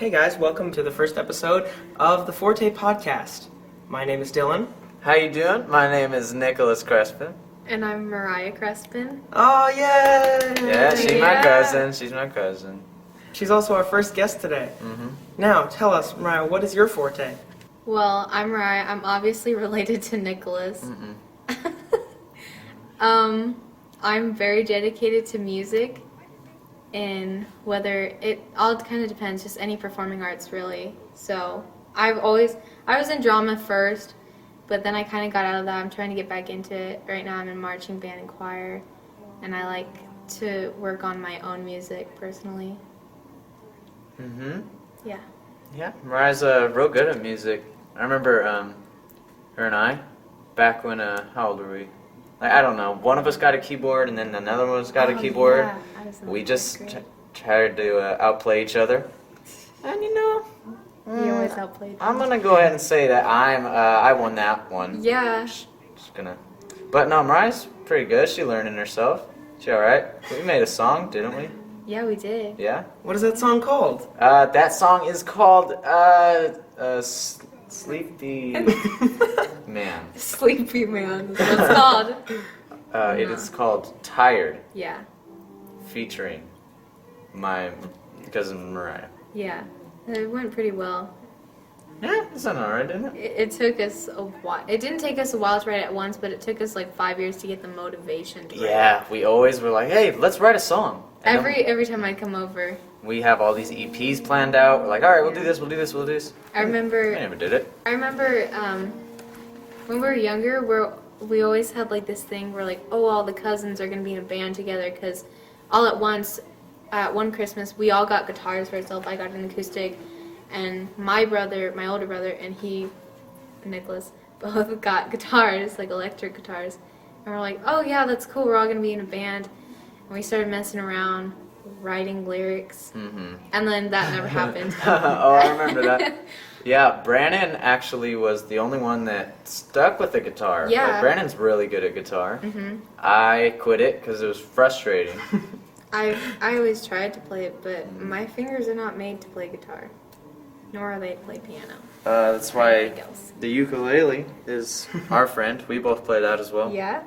hey guys, welcome to the first episode of the Forte Podcast. My name is Dylan. How you doing? My name is Nicholas Crespin. And I'm Mariah Crespin. Oh, yay! Yeah, she's my cousin. She's my cousin. She's also our first guest today. Mm-hmm. Now, tell us, Mariah, what is your forte? Well, I'm Mariah. I'm obviously related to Nicholas. I'm very dedicated to music, and whether it all kind of depends, just any performing arts really. So I was in drama first, but then I kind of got out of that. I'm trying to get back into it. Right now I'm in marching band and choir, and I like to work on my own music personally. Yeah. Yeah, Mariah's real good at music. I remember her and I, back when, how old were we? Like, I don't know, one of us got a keyboard and then another one's got a keyboard. Yeah. We just tried to outplay each other. And You always outplayed. I'm gonna go ahead and say that I won that one. Yeah. Just gonna. But no, Mariah's pretty good. She learning herself. She alright. We made a song, didn't we? Yeah, we did. Yeah. What is that song called? That song is called Sleepy Man. Sleepy Man. That's what it's called. It is called Tired, Yeah. featuring my cousin Mariah. Yeah. It went pretty well. Yeah, it sounded alright, didn't it? It took us a while. It didn't take us a while to write it at once, but it took us like 5 years to get the motivation to write Yeah, we always were like, hey, let's write a song. And then Every time I'd come over. we have all these EPs planned out. We're like, alright, we'll do this, we'll do this, we'll do this. I remember We never did it. when we were younger, we always had like this thing where like, oh, all the cousins are gonna be in a band together because all at once, at one Christmas, we all got guitars for ourselves. I got an acoustic, and my older brother, and Nicholas, both got guitars, like electric guitars. And we're like, oh yeah, that's cool. We're all gonna be in a band. And we started messing around, writing lyrics, and then that never happened. Oh, I remember that. Yeah, Brandon actually was the only one that stuck with the guitar. Yeah. Like, Brandon's really good at guitar. I quit it because it was frustrating. I always tried to play it, but my fingers are not made to play guitar, nor are they to play piano. That's why Anything else. the ukulele is our friend. We both play that as well. Yeah.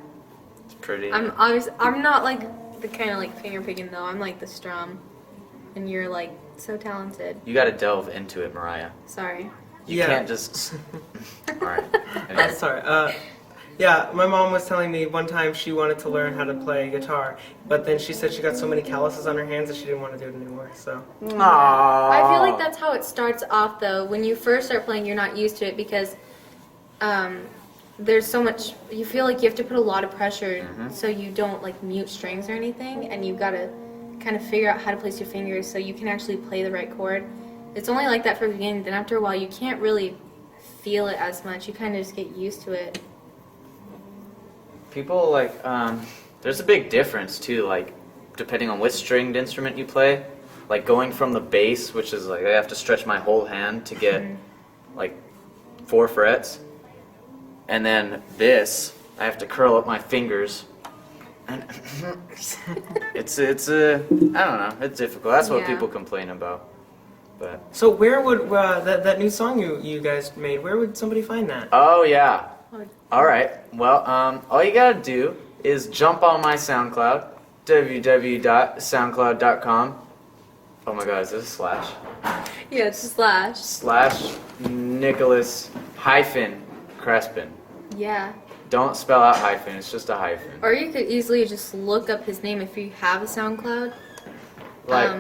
It's pretty. I'm not like the kind of like finger picking though. I'm like the strum, and you're like so talented. You gotta delve into it, Mariah. Sorry. You can't just. Alright. Anyway. Sorry. Yeah, my mom was telling me one time she wanted to learn how to play guitar, but then she said she got so many calluses on her hands that she didn't want to do it anymore, so. Aww. I feel like that's how it starts off though. When you first start playing, you're not used to it because there's so much. You feel like you have to put a lot of pressure so you don't like mute strings or anything, and you've got to kind of figure out how to place your fingers so you can actually play the right chord. It's only like that for the beginning. Then after a while, you can't really feel it as much. You kind of just get used to it. People like, there's a big difference too, like, depending on which stringed instrument you play. Like, going from the bass, which is like, I have to stretch my whole hand to get, like, 4 frets. And then this, I have to curl up my fingers. And it's I don't know, it's difficult. That's what Yeah. people complain about. But, So where would, that new song you guys made, where would somebody find that? oh yeah. Alright, well, all you gotta do is jump on my SoundCloud, www.soundcloud.com. Oh my god, is this a slash? Yeah, it's a slash. / Nicholas Crespin. Yeah. Don't spell out hyphen, it's just a hyphen. Or you could easily just look up his name if you have a SoundCloud. Like,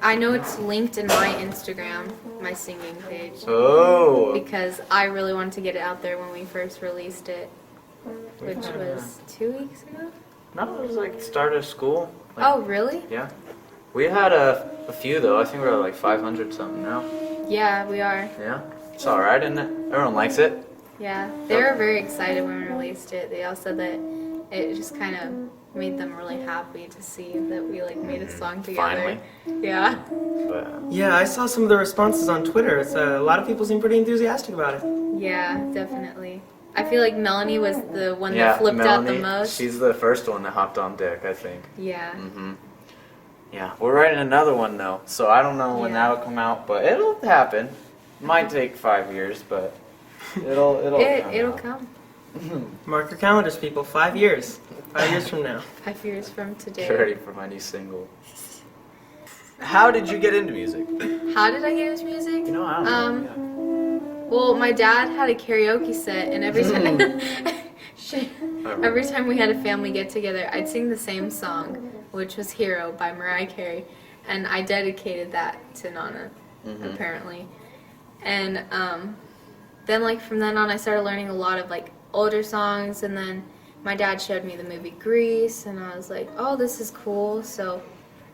I know it's linked in my Instagram, my singing page, oh, because I really wanted to get it out there when we first released it, which was 2 weeks ago. no, it was like start of school. Like, Oh, really? yeah. We had a few though, I think we're at like 500 something now. Yeah, we are. Yeah, it's alright, isn't it? Everyone likes it. Yeah, they were very excited when we released it. They all said that it just kind of made them really happy to see that we like made a song together. Finally. Yeah. But, Yeah, I saw some of the responses on Twitter. It's a lot of people seem pretty enthusiastic about it. Yeah, definitely. I feel like Melanie was the one yeah, that flipped Melanie, out the most. she's the first one that hopped on deck, I think. Yeah. Yeah, we're writing another one though, so I don't know when Yeah. that'll come out, but it'll happen. Might take 5 years, but it'll It'll out. come Mark your calendars, people. 5 years. 5 years from now. 5 years from today. Get ready for my new single. How did you get into music? How did I get into music? You know, I don't know. Well, my dad had a karaoke set, and every time, every time we had a family get together, I'd sing the same song, which was "Hero" by Mariah Carey, and I dedicated that to Nana, apparently. And then, like from then on, I started learning a lot of like older songs, and then my dad showed me the movie Grease, and I was like, "Oh, this is cool." So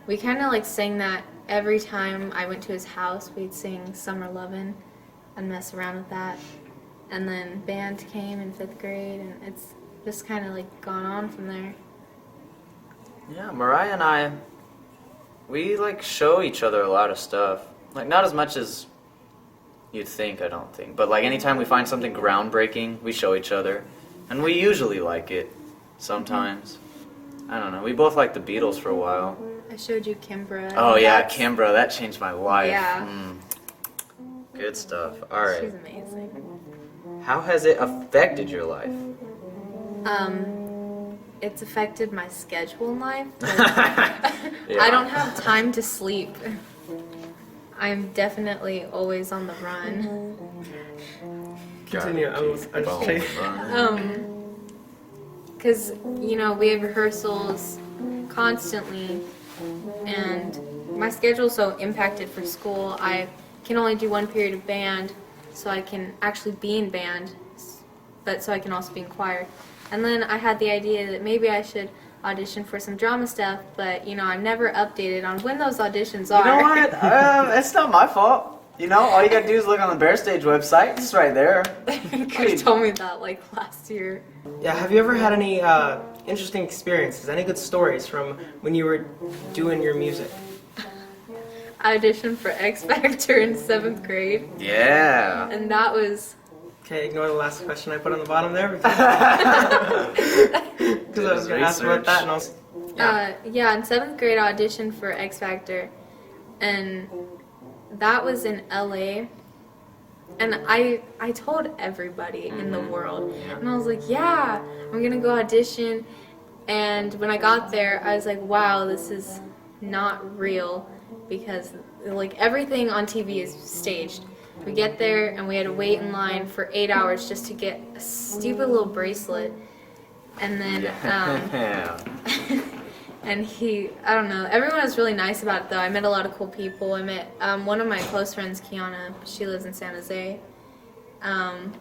we kind of like sang that every time I went to his house. We'd sing "Summer Lovin'" and mess around with that. And then band came in 5th grade, and it's just kind of like gone on from there. Yeah, Mariah and I, we like show each other a lot of stuff. Like not as much as you'd think, I don't think. But like anytime we find something groundbreaking, we show each other. And we usually like it. Sometimes. I don't know. We both liked the Beatles for a while. I showed you Kimbra. Oh yeah, That's- Kimbra, that changed my life. Yeah. Good stuff. Alright. She's amazing. How has it affected your life? It's affected my schedule in life. Yeah. I don't have time to sleep. I'm definitely always on the run. Continue. I'm just checking. Because, you know, we have rehearsals constantly, and my schedule's so impacted for school. I can only do one period of band, so I can actually be in band, but so I can also be in choir. And then I had the idea that maybe I should audition for some drama stuff, but, you know, I'm never updated on when those auditions are. You know what? It's not my fault. You know, all you gotta do is look on the Bear Stage website. It's right there. You could have told me that, like, last year. Yeah, have you ever had any interesting experiences, any good stories from when you were doing your music? I auditioned for X Factor in 7th grade, Yeah. and that was... Okay, ignore the last question I put on the bottom there. Because I was going to ask about that. And also, yeah, in 7th grade I auditioned for X Factor, and that was in LA. And I told everybody in the world. And I was like, yeah, I'm going to go audition. And when I got there, I was like, wow, this is not real. Because, like, everything on TV is staged. We get there, and we had to wait in line for 8 hours just to get a stupid little bracelet. And then, Yeah. and I don't know, everyone was really nice about it, though. I met a lot of cool people. I met one of my close friends, Kiana. She lives in San Jose. And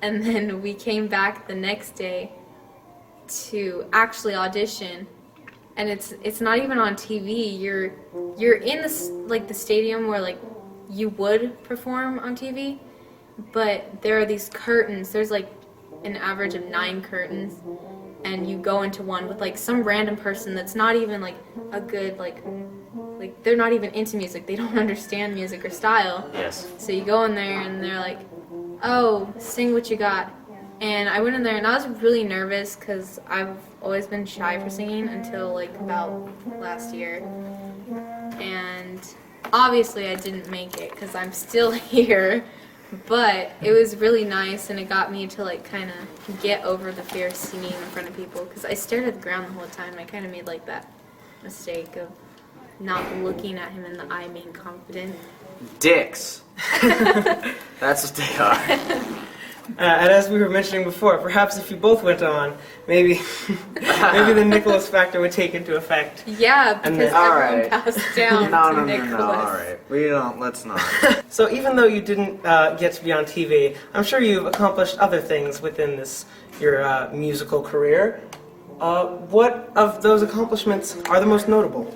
then we came back the next day to actually audition. And it's not even on TV. You're in the stadium where like you would perform on TV, but there are these curtains. There's like an average of 9 curtains, and you go into one with like some random person that's not even like a good like they're not even into music. They don't understand music or style. Yes. So you go in there and they're like, "Oh, sing what you got." And I went in there and I was really nervous because I've always been shy for singing until like about last year. And obviously I didn't make it because I'm still here. But it was really nice, and it got me to like kind of get over the fear of singing in front of people, because I stared at the ground the whole time. I kind of made like that mistake of not looking at him in the eye, being confident. Dicks. That's what they are. and as we were mentioning before, perhaps if you both went on, maybe the Nicholas factor would take into effect. Yeah, And because then- everyone Alright. passed down No, to no, no, Nicholas. no. All right. Let's not. So even though you didn't get to be on TV, I'm sure you've accomplished other things within your musical career. What of those accomplishments are the most notable?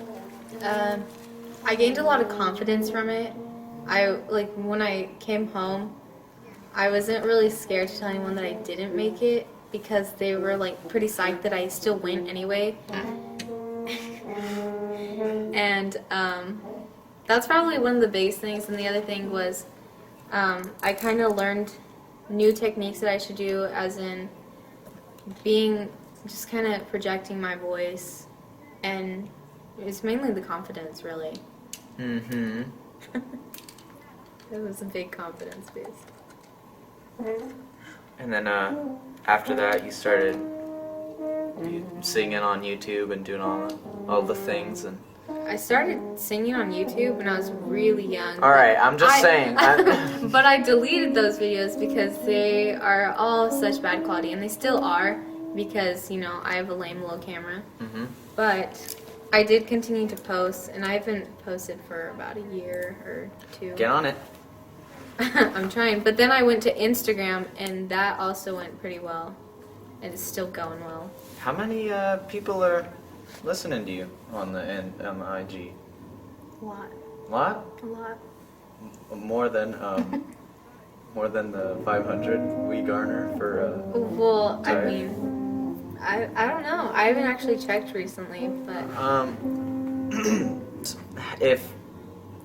I gained a lot of confidence from it. When I came home, I wasn't really scared to tell anyone that I didn't make it, because they were like pretty psyched that I still went anyway. And that's probably one of the biggest things. And the other thing was I kind of learned new techniques that I should do, as in just kind of projecting my voice and It's mainly the confidence, really. Mm-hmm. It was a big confidence boost. And then after that, you started singing on YouTube and doing all the things. And I started singing on YouTube when I was really young. all right, I'm just saying. But I deleted those videos because they are all such bad quality, and they still are because, you know, I have a lame little camera. Mm-hmm. But I did continue to post, and I haven't posted for about a year or two. Get on it. I'm trying. But then I went to Instagram, and that also went pretty well. And it's still going well. How many people are listening to you on the IG? A lot. Lot? A lot. More than the 500 we garner for. Well, I sorry. mean, I don't know. I haven't actually checked recently, but If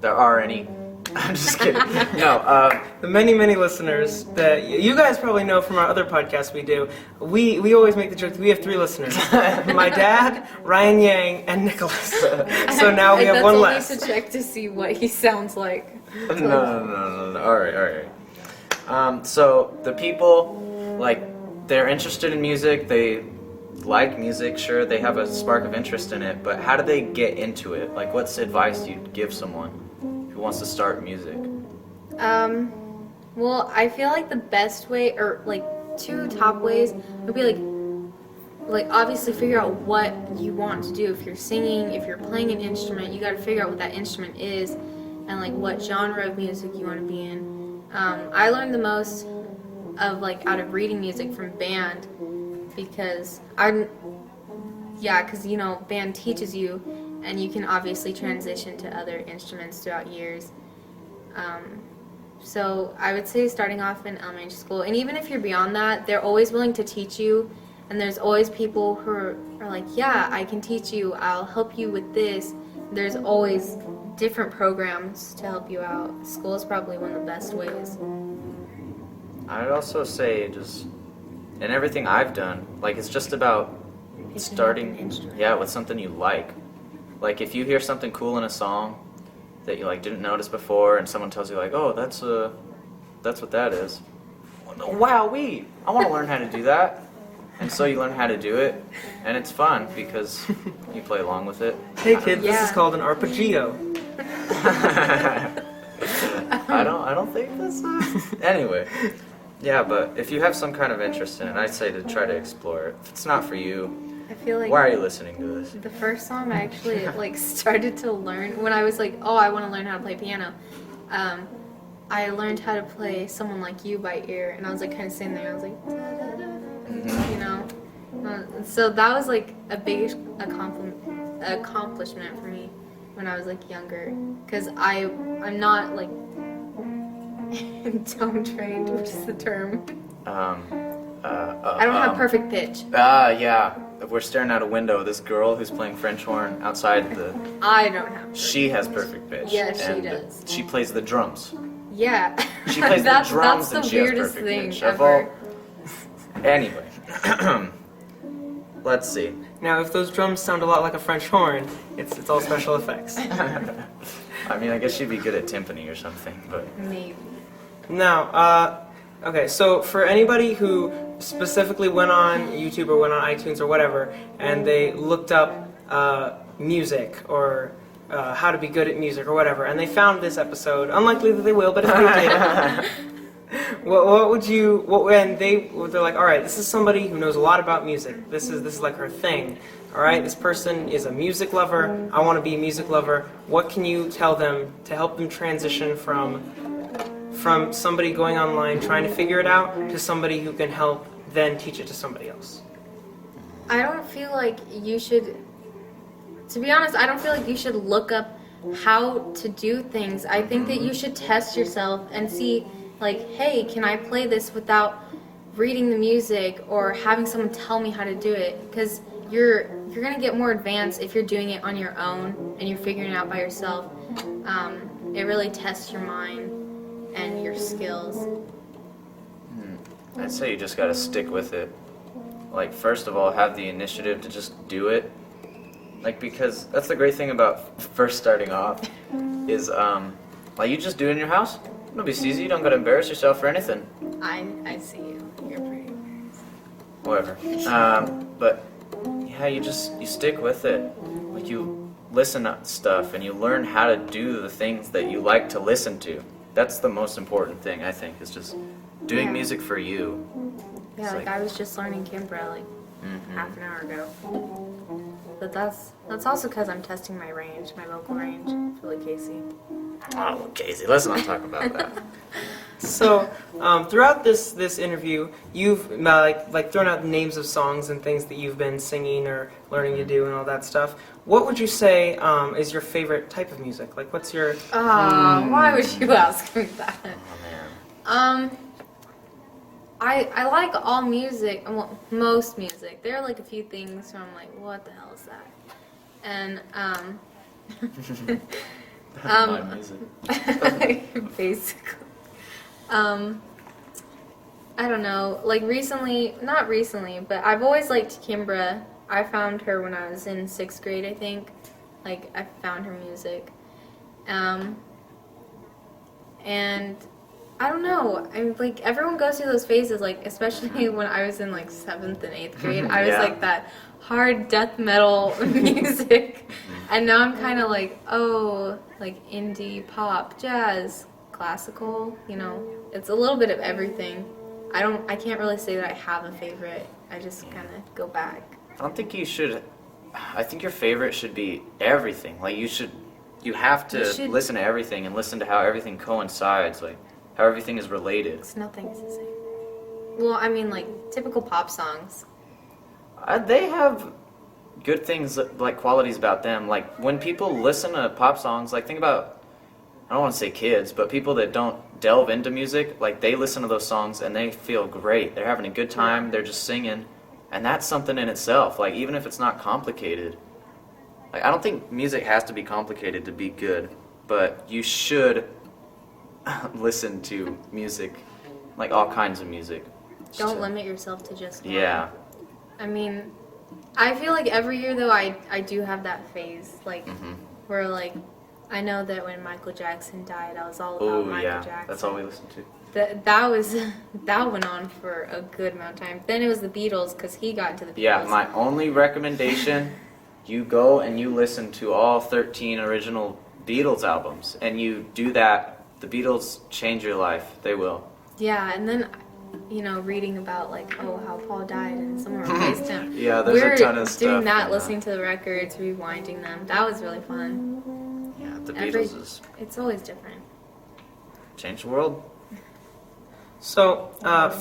there are any, I'm just kidding. No, The many listeners that you guys probably know from our other podcasts we do, we always make the joke that we have 3 listeners. My dad, Ryan Yang, and Nicholas. So now we have one less. That's only to check to see what he sounds like. no. All right. So the people, like, they're interested in music. They like music. Sure, they have a spark of interest in it. But how do they get into it? Like, what's advice you'd give someone who wants to start music? Well, I feel like the best way, or like 2 top ways, would be like obviously figure out what you want to do. If you're singing, if you're playing an instrument, you got to figure out what that instrument is, and like what genre of music you want to be in. I learned the most of like out of reading music from band, because you know, band teaches you, and you can obviously transition to other instruments throughout years. So I would say starting off in elementary school, and even if you're beyond that, they're always willing to teach you, and there's always people who are like, yeah, I can teach you, I'll help you with this. There's always different programs to help you out. School is probably one of the best ways. I'd also say just in everything I've done, like, it's just about starting, with something you like. Like, if you hear something cool in a song that you like didn't notice before, and someone tells you like, oh, that's what that is. Wowee! I want to learn how to do that. And so you learn how to do it, and it's fun because you play along with it. Hey kid, this Yeah. is called an arpeggio. I don't think that's anyway. Yeah, but if you have some kind of interest in it, I'd say to try to explore it. If it's not for you, I feel like why are you listening to this? the first song I actually like started to learn when I was like, oh, I want to learn how to play piano. I learned how to play Someone Like You by ear, and I was like kind of sitting there. I was like, Mm-hmm. you know. So that was like a big accomplishment for me when I was like younger, because I'm not like tone trained, which is the term. I don't have perfect pitch. Yeah. We're staring out a window. This girl who's playing French horn outside the. I don't have. She has perfect pitch. Yeah, she and does. She plays the drums. Yeah. She plays the drums that's and the she has weirdest perfect thing pitch. ever. Anyway, let's see. Now, if those drums sound a lot like a French horn, it's all special effects. I mean, I guess she'd be good at timpani or something, but. Maybe. Now, okay, so for anybody who specifically went on YouTube or went on iTunes or whatever, and they looked up music or how to be good at music or whatever, and they found this episode, unlikely that they will, but if they did, what would you? And they're like, all right, this is somebody who knows a lot about music. This is like her thing. All right, this person is a music lover. I want to be a music lover. What can you tell them to help them transition from somebody going online trying to figure it out to somebody who can help then teach it to somebody else? I don't feel like you should. To be honest, I don't feel like you should look up how to do things. I think that you should test yourself and see, like, hey, can I play this without reading the music or having someone tell me how to do it? Because you're gonna get more advanced if you're doing it on your own and you're figuring it out by yourself. It really tests your mind and your skills. I'd say you just gotta stick with it. Like, first of all, have the initiative to just do it. Like, because that's the great thing about first starting off is, like, you just do it in your house. Nobody's sees you. You don't got to embarrass yourself for anything. I see you. You're pretty embarrassed. Whatever. But yeah, you stick with it. Like, you listen to stuff and you learn how to do the things that you like to listen to. That's the most important thing, I think, is just doing music for you. Yeah, It's like I was just learning Kimbra like half an hour ago. But that's also because I'm testing my range, my vocal range. Really, Casey. Oh, Casey, let's not talk about that. So, throughout this interview, you've like thrown out names of songs and things that you've been singing or learning to do and all that stuff. What would you say is your favorite type of music? Like, what's your? Why would you ask me that? Oh, man. I like all music, well, most music. There are like a few things where I'm like, what the hell is that? And My music. basically, I don't know. Like not recently, but I've always liked Kimbra. I found her when I was in 6th grade, I think. Like I found her music, and I don't know. I'm like everyone goes through those phases. Like especially when I was in like 7th and 8th grade, I was Yeah. like that hard death metal music, and now I'm kind of like like indie, pop, jazz, classical. You know, it's a little bit of everything. I can't really say that I have a favorite. I just kind of go back. I don't think you should. I think your favorite should be everything. Like you have to listen to everything and listen to how everything coincides, like how everything is related. It's nothing's the same. Well, I mean, like typical pop songs. They have good things, like qualities about them. Like when people listen to pop songs, like think about, I don't want to say kids, but people that don't delve into music, like they listen to those songs and they feel great. They're having a good time. They're just singing. And that's something in itself, like even if it's not complicated. Like I don't think music has to be complicated to be good, but you should listen to music, like all kinds of music. Don't limit yourself to just one. Yeah. I mean, I feel like every year though I do have that phase, like where like I know that when Michael Jackson died, I was all about Michael Jackson. That's all we listen to. That went on for a good amount of time. Then it was the Beatles because he got into the Beatles. Yeah, my only recommendation, you go and you listen to all 13 original Beatles albums, and you do that. The Beatles change your life. They will. Yeah, and then, you know, reading about like, how Paul died and someone replaced him. Yeah, there's a ton of stuff. Doing that, listening to the records, rewinding them. That was really fun. Yeah, the Beatles is It's always different. change the world. So,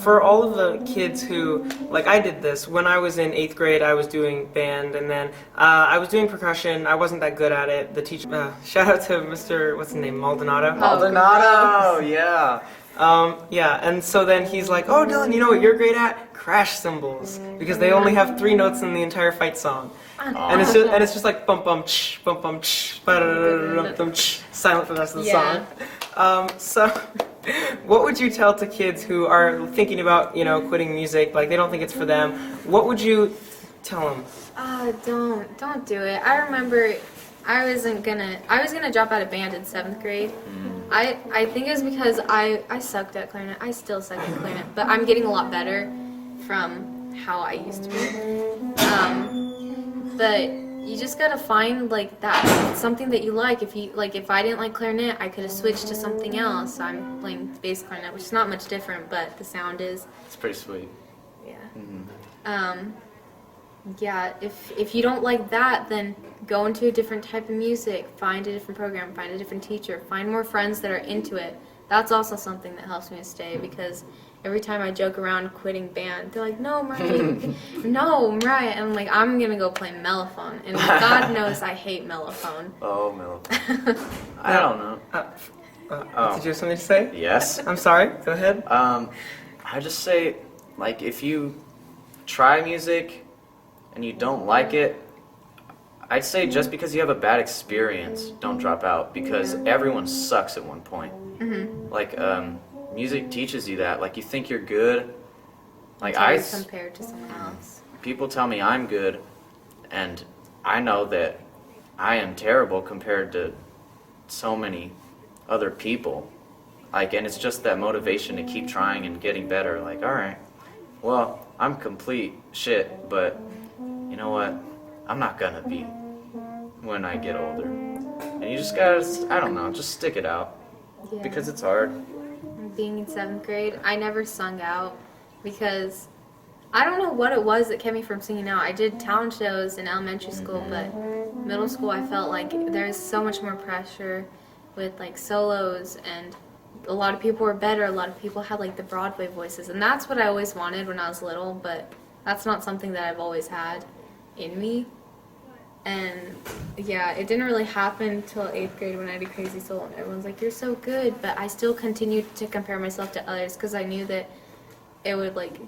for all of the kids who, like I did this, when I was in 8th grade, I was doing band, and then I was doing percussion. I wasn't that good at it. The teacher, shout out to Mr., what's his name, Maldonado? Maldonado, yeah. Yeah, and so then he's like, oh, Dylan, you know what you're great at? Crash cymbals, because they only have 3 notes in the entire fight song. And it's just like bum bum ch, ba-da-da-da-dum, ch, silent for the rest of the song. So, what would you tell to kids who are thinking about, you know, quitting music, like they don't think it's for them? What would you tell them? Don't do it. I remember I was gonna drop out of band in 7th grade. I think it was because I sucked at clarinet. I still suck at clarinet, but I'm getting a lot better from how I used to be. But you just gotta find like that something that you like. If I didn't like clarinet, I could have switched to something else. I'm playing bass clarinet, which is not much different, but the sound is. It's pretty sweet. Yeah. Yeah. If you don't like that, then go into a different type of music. Find a different program. Find a different teacher. Find more friends that are into it. That's also something that helps me to stay because. Every time I joke around quitting band, they're like, no, Mariah. And I'm like, I'm going to go play mellophone. And God knows I hate mellophone. Oh, mellophone. I don't know. Did you have something to say? Yes. I'm sorry, go ahead. I just say, like, if you try music and you don't like it, I'd say just because you have a bad experience, don't drop out because everyone sucks at one point. Like, music teaches you that. Like, you think you're good. Like, Until compared to someone else. People tell me I'm good, and I know that I am terrible compared to so many other people. Like, and it's just that motivation to keep trying and getting better. Like, all right, well, I'm complete shit, but you know what? I'm not gonna be when I get older. And you just gotta, I don't know, just stick it out. Yeah. Because it's hard. Being in 7th grade, I never sung out because I don't know what it was that kept me from singing out. I did talent shows in elementary school, but middle school I felt like there's so much more pressure with like solos, and a lot of people were better. A lot of people had like the Broadway voices, and that's what I always wanted when I was little, but that's not something that I've always had in me. And yeah, it didn't really happen until 8th grade when I did Crazy Soul, and everyone's like, you're so good, but I still continued to compare myself to others because I knew that it would like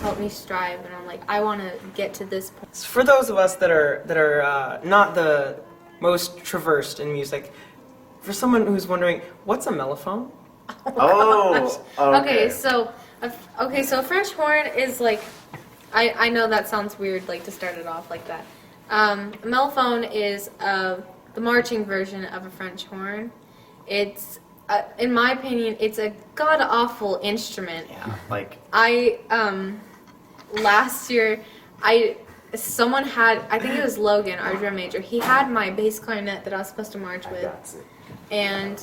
help me strive, and I'm like, I want to get to this point. For those of us that are not the most traversed in music, for someone who's wondering, what's a mellophone? Oh, okay. So a French horn is like, I know that sounds weird, like to start it off like that. A mellophone is the marching version of a French horn. It's, in my opinion, it's a god-awful instrument. Yeah, like... Last year, someone had, I think it was Logan, our drum major, he had my bass clarinet that I was supposed to march with. And,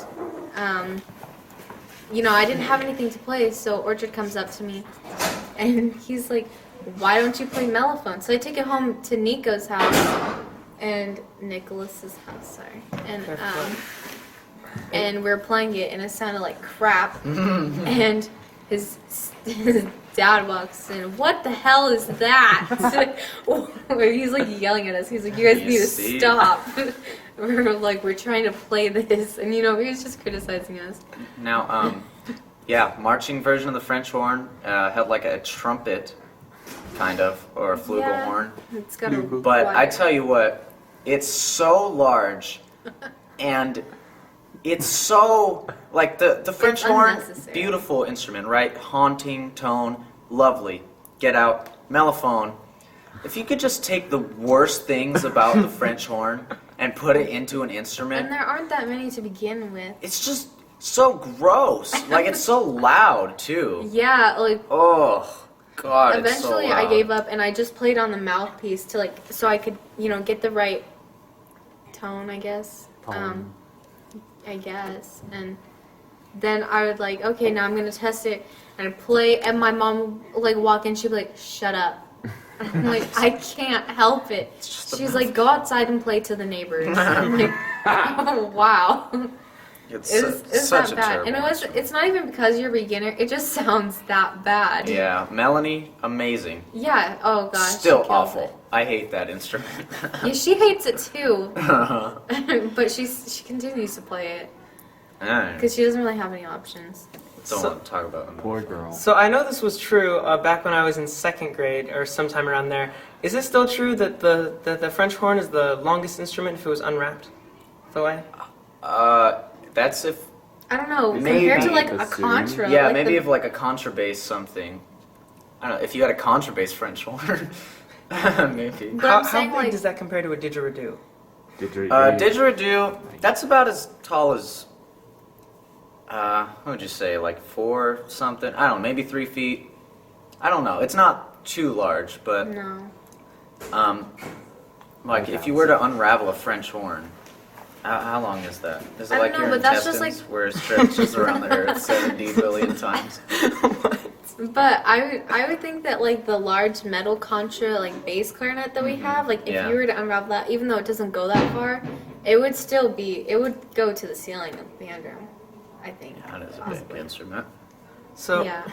you know, I didn't have anything to play, so Orchard comes up to me, and he's like, why don't you play mellophone? So I take it home to Nico's house, and Nicholas's house, sorry. And we're playing it, and it sounded like crap. And his dad walks in. What the hell is that? He's like yelling at us. He's like, you guys need to stop. We're trying to play this, and you know, he was just criticizing us. Now, yeah, marching version of the French horn had like a trumpet, kind of, or a flugelhorn. It's got a But wire. I tell you what, it's so large, and it's so, like, the French horn, unnecessary. beautiful instrument, right? Haunting, tone, lovely. Get out, mellophone. If you could just take the worst things about the French horn and put it into an instrument, And there aren't that many to begin with. it's just so gross. Like, it's so loud, too. Yeah, like, Oh, God, it's so eventually loud. I gave up, and I just played on the mouthpiece to, like, so I could, you know, get the right tone, I guess. I guess. And then I would like, okay, now I'm gonna test it, and I'd play, and my mom would like walk in, she'd be like, shut up. And I'm like, I can't help it. She's like, go outside and play to the neighbors. I'm like, oh wow. It's It's such that a bad. terrible And instrument. it's not even because you're a beginner, it just sounds that bad. Yeah, Melanie, amazing. Yeah, oh gosh. Still she kills awful. it. I hate that instrument. Yeah, she hates it too. But she continues to play it. Because she doesn't really have any options. Don't want to talk about them. Poor girl. So I know this was true back when I was in 2nd grade or sometime around there. Is it still true that the French horn is the longest instrument if it was unwrapped? The way? That's if... I don't know, Maybe. compared to like a Bassoon. contra. Yeah, like maybe the, if like a contrabass something. I don't know, if you had a contrabass French horn. Maybe. But I'm How saying big like, does that compare to a didgeridoo? Didgeridoo, that's about as tall as... what would you say, like 4 something? I don't know, maybe 3 feet. I don't know, it's not too large, but... no. Like, if you were to unravel a French horn, how long is that? Is it I like don't know, your but that's intestines, just where it stretches around the earth 70 billion times? But I would think that like the large metal contra like bass clarinet that we have, like if Yeah. you were to unravel that, even though it doesn't go that far, it would go to the ceiling of the band room, I think. That is a big instrument. So, Yeah.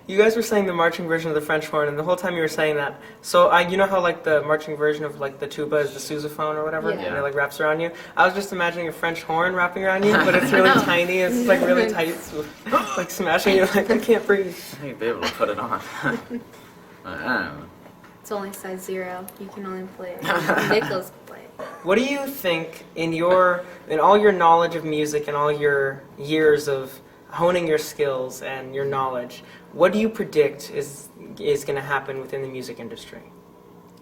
you guys were saying the marching version of the French horn, and the whole time you were saying that, so you know how like the marching version of like the tuba is the sousaphone or whatever, Yeah. and it like wraps around you? I was just imagining a French horn wrapping around you, but it's really know. tiny, it's like really tight, so, like smashing you, like I can't breathe. You'd be able to put it on. I don't know. It's only size 0. You can only play it. Nicholas can play it. What do you think in all your knowledge of music and all your years of honing your skills and your knowledge, what do you predict is going to happen within the music industry?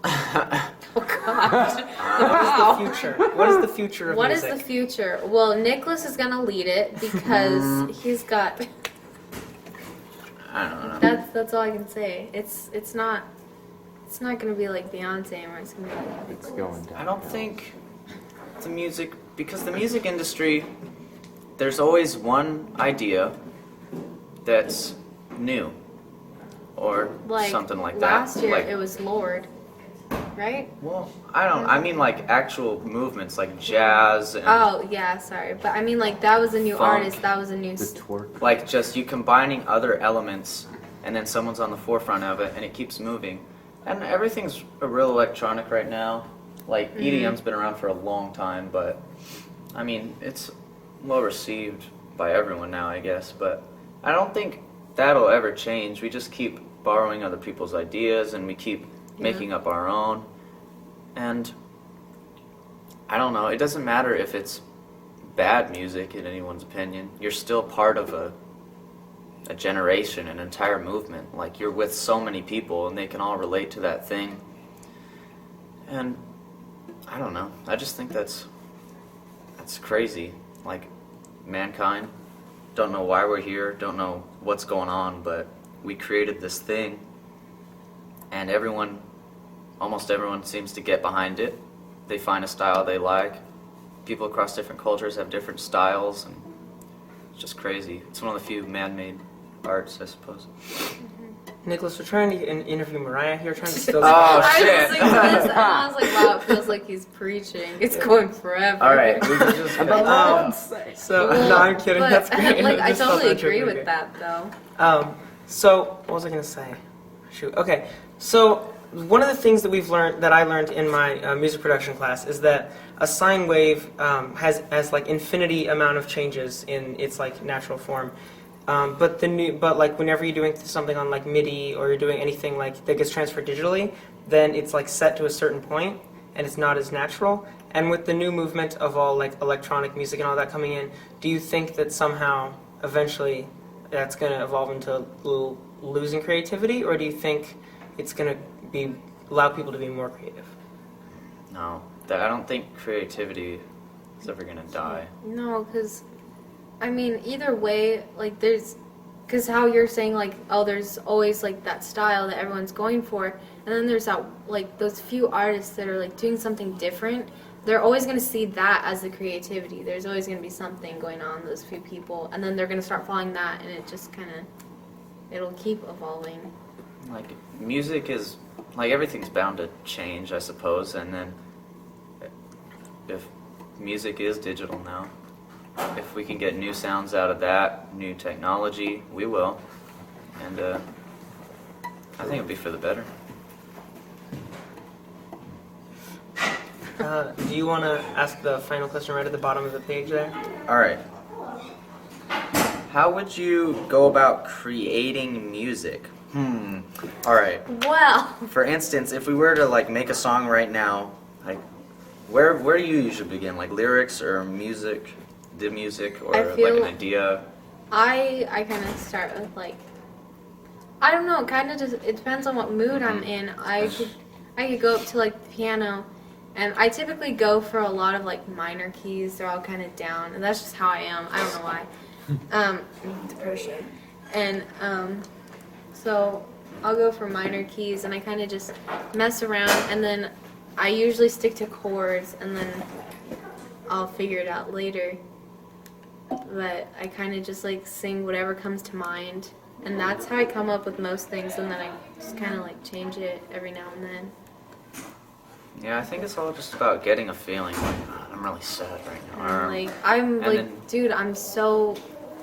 Oh gosh. What is the future? What is the future of What is music? the future? Well, Nicholas is gonna lead it because he's got. I don't know. That's all I can say. It's not gonna be like Beyonce, where it's gonna be like. It's going down. I don't think the music, because the music industry, there's always one idea that's new or Like something like that. last year, like, it was Lord, right? well, I mean like actual movements like jazz and Oh yeah, sorry, but I mean like that was a new Funk. artist. That was a new. The twerk. like just you combining other elements and then someone's on the forefront of it and it keeps moving. And everything's a real electronic right now. Like EDM's been around for a long time, but I mean it's well received by everyone now, I guess. But I don't think that'll ever change. We just keep borrowing other people's ideas and we keep making up our own. And I don't know, it doesn't matter if it's bad music in anyone's opinion. You're still part of a generation, an entire movement. Like you're with so many people and they can all relate to that thing. And I don't know. I just think that's crazy. Like mankind, don't know why we're here, don't know what's going on, but we created this thing and almost everyone seems to get behind it. They find a style they like. People across different cultures have different styles and it's just crazy. It's one of the few man-made arts, I suppose. Nicholas, we're trying to interview Mariah here, trying to still. Oh, I was shit. listening to this and I was like, wow, it feels like he's preaching. It's going forever. All right, we can just So no, I'm kidding. But, That's great. like, I just thought totally that joke agree was with good. that, though. So what was I gonna say? Shoot. Okay. So one of the things that I learned in my music production class is that a sine wave has like infinity amount of changes in its like natural form. But like whenever you're doing something on like MIDI or you're doing anything like that gets transferred digitally, then it's like set to a certain point and it's not as natural. And with the new movement of all like electronic music and all that coming in, do you think that somehow eventually that's going to evolve into losing creativity, or do you think it's going to allow people to be more creative? No, I don't think creativity is ever gonna die. No, because, I mean, either way, like, because how you're saying, like, oh, there's always, like, that style that everyone's going for, and then there's that, like, those few artists that are, like, doing something different. They're always going to see that as the creativity. There's always going to be something going on, those few people, and then they're going to start following that, and it just kind of, it'll keep evolving. Like music is like everything's bound to change, I suppose, and then if music is digital now, if we can get new sounds out of that, new technology, we will. And I think it'll be for the better. Do you want to ask the final question right at the bottom of the page there? All right. How would you go about creating music? All right. Well, For instance, if we were to like make a song right now, like where do you usually begin? Like lyrics or music, the music, or I like feel- an idea? I kind of start with, like, I don't know, kind of just, it depends on what mood I'm in. I could go up to, like, the piano, and I typically go for a lot of, like, minor keys. They're all kind of down, and that's just how I am. I don't know why. Depression. And, so I'll go for minor keys, and I kind of just mess around, and then I usually stick to chords, and then I'll figure it out later. But I kind of just like sing whatever comes to mind, and that's how I come up with most things, and then I just kind of like change it every now and then. Yeah, I think it's all just about getting a feeling. Like, I'm really sad right now. And I'm and like, then- dude, I'm so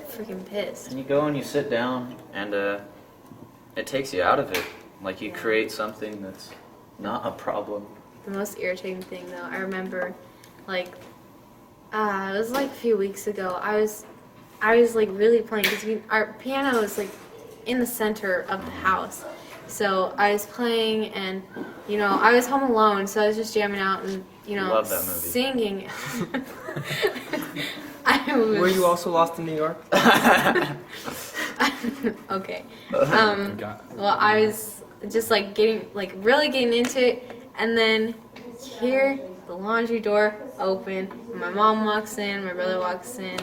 freaking pissed. And you go and you sit down, and it takes you out of it. Like you create something that's not a problem. The most irritating thing, though, I remember, like, it was like a few weeks ago. I was like really playing because our piano is like in the center of the house. So I was playing, and I was home alone, so I was just jamming out and Love that movie. singing. Were you also lost in New York? Okay. Well, I was just like really getting into it, and then here the laundry door open, my mom walks in, my brother walks in,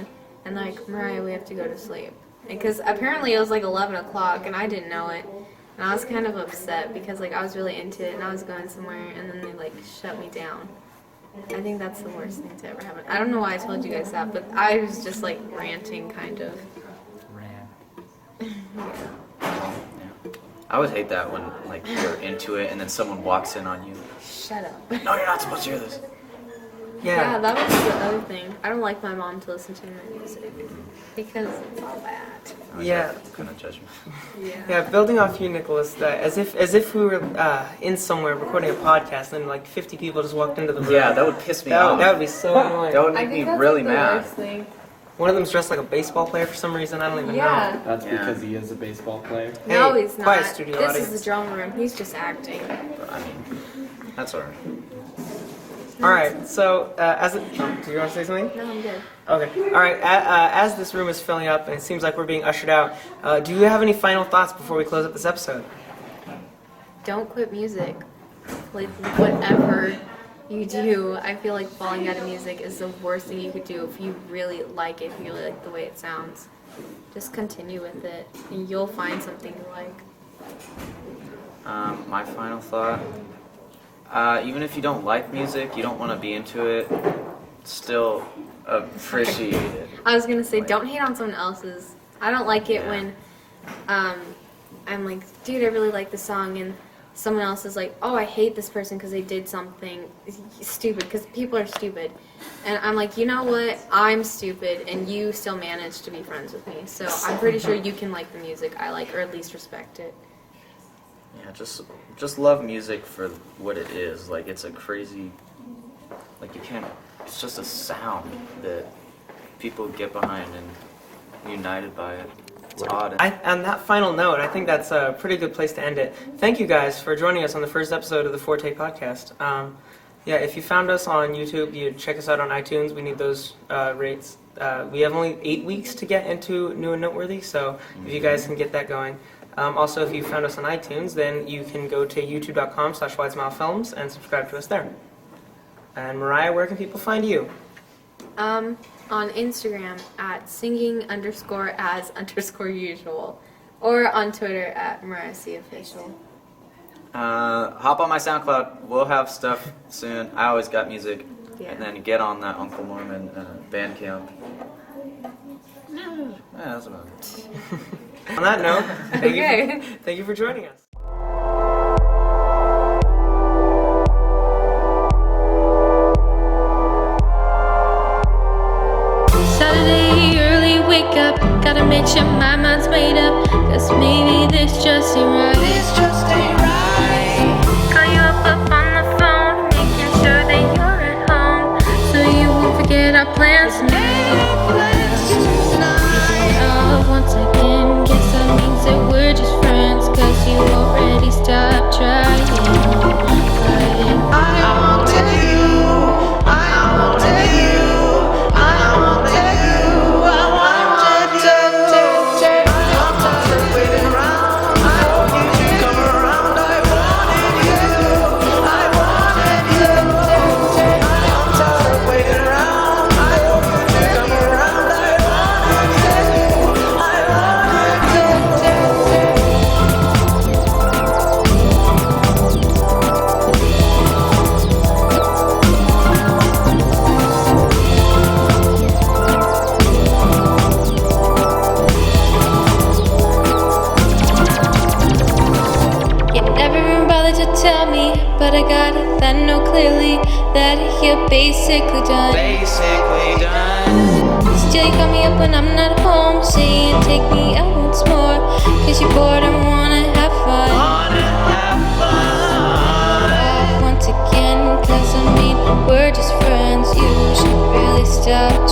and they're like, Mariah, we have to go to sleep. Because apparently it was like 11 o'clock and I didn't know it. And I was kind of upset because like I was really into it and I was going somewhere and then they like shut me down. I think that's the worst thing to ever happen. I don't know why I told you guys that, but I was just like ranting kind of. Yeah. I would hate that when like you're into it and then someone walks in on you. Shut up. No, you're not supposed to hear this. Yeah, that was the other thing. I don't like my mom to listen to my music because it's all bad. Yeah. Kind of judgment. Yeah, building off you, Nicholas, as if we were in somewhere recording a podcast and like 50 people just walked into the room. Yeah, that would piss me off. That would be so annoying. That would make me really mad. One of them's dressed like a baseball player for some reason. I don't even know. That's because he is a baseball player. No, Hey, he's not. quiet, studio This audience. is the drama room. He's just acting. I mean, that's alright. All right, so do you want to say something? No, I'm good. Okay. All right. As this room is filling up and it seems like we're being ushered out, do you have any final thoughts before we close up this episode? Don't quit music. Like, whatever you do, I feel like falling out of music is the worst thing you could do if you really like it, if you really like the way it sounds. Just continue with it, and you'll find something you like. My final thought, even if you don't like music, you don't want to be into it, still appreciate it. I was gonna say, don't hate on someone else's. I don't like it when I'm like, dude, I really like the song, and someone else is like, oh, I hate this person because they did something stupid, because people are stupid. And I'm like, you know what? I'm stupid, and you still managed to be friends with me. So I'm pretty sure you can like the music I like, or at least respect it. Yeah, just love music for what it is. Like, it's a crazy, like, you can't, it's just a sound that people get behind and united by it. It's odd. On that final note, I think that's a pretty good place to end it. Thank you guys for joining us on the first episode of the Forte Podcast. If you found us on YouTube, you check us out on iTunes. We need those rates. We have only 8 weeks to get into New and Noteworthy, so if you guys can get that going. Also, if you found us on iTunes, then you can go to youtube.com/widesmilefilms and subscribe to us there. And Mariah, where can people find you? On Instagram at singing_as_usual, or on Twitter at MariahCOfficial. Hop on my SoundCloud. We'll have stuff soon. I always got music. Yeah. And then get on that Uncle Norman Bandcamp. Yeah, that's about it. On that note, Okay. thank you for joining us. Saturday early wake up, gotta make sure my mind's made up, 'cause maybe this just ain't right. Call you up on the phone, making sure that you're at home, so you won't forget our plans tonight. Once again, guess that means that we're just friends, 'cause you already stopped trying. But I got it, I know clearly that you're basically done. Still you call me up when I'm not home, saying take me out once more, 'cause you're bored and wanna have fun. Once again, 'cause I mean, we're just friends, you should really stop